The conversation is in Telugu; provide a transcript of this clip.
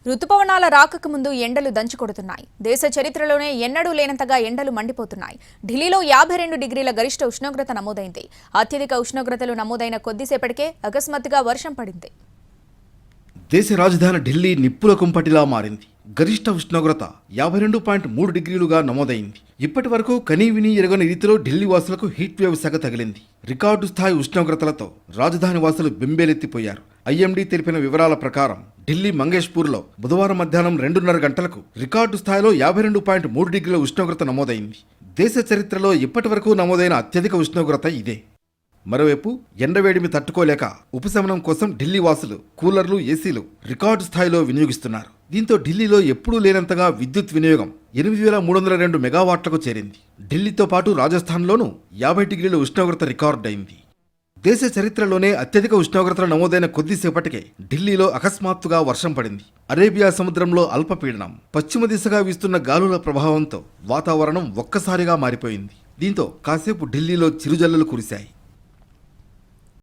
రుతుపవనాల రాకకు ముందు ఎండలు దంచుకొడుతున్నాయి. దేశ చరిత్రలోనే ఎన్నడూ లేనంతగా ఎండలు మండిపోతున్నాయి. ఢిల్లీలో 52 డిగ్రీల గరిష్ట ఉష్ణోగ్రత నమోదైంది. అత్యధిక ఉష్ణోగ్రతలు నమోదైన కొద్దిసేపటికే అకస్మాత్తుగా వర్షం పడింది. దేశ రాజధాని ఢిల్లీ నిప్పుల కుంపటిలా మారింది. గరిష్ట ఉష్ణోగ్రత 52.3 డిగ్రీలుగా నమోదైంది. ఇప్పటి వరకు కనీవిని ఎరగని రీతిలో ఢిల్లీ వాసులకు హీట్ వేవ్ సెగ తగిలింది. రికార్డు స్థాయి ఉష్ణోగ్రతలతో రాజధాని వాసులు బెంబేలెత్తిపోయారు. ఐఎండీ తెలిపిన వివరాల ప్రకారం ఢిల్లీ మంగేష్పూర్లో బుధవారం మధ్యాహ్నం 2:30 గంటలకు రికార్డు స్థాయిలో 52.3 డిగ్రీల ఉష్ణోగ్రత నమోదైంది. దేశ చరిత్రలో ఇప్పటి వరకు నమోదైన అత్యధిక ఉష్ణోగ్రత ఇదే. మరోవైపు ఎండవేడిమి తట్టుకోలేక ఉపశమనం కోసం ఢిల్లీ వాసులు కూలర్లు, ఏసీలు రికార్డు స్థాయిలో వినియోగిస్తున్నారు. దీంతో ఢిల్లీలో ఎప్పుడూ లేనంతగా విద్యుత్ వినియోగం 8,302 మెగావాట్లకు చేరింది. ఢిల్లీతో పాటు రాజస్థాన్లోనూ 50 డిగ్రీల ఉష్ణోగ్రత రికార్డైంది. దేశ చరిత్రలోనే అత్యధిక ఉష్ణోగ్రతలు నమోదైన కొద్దిసేపటికే ఢిల్లీలో అకస్మాత్తుగా వర్షం పడింది. అరేబియా సముద్రంలో అల్పపీడనం పశ్చిమ దిశగా వీస్తున్న గాలుల ప్రభావంతో వాతావరణం ఒక్కసారిగా మారిపోయింది. దీంతో కాసేపు ఢిల్లీలో చిరుజల్లులు కురిశాయి.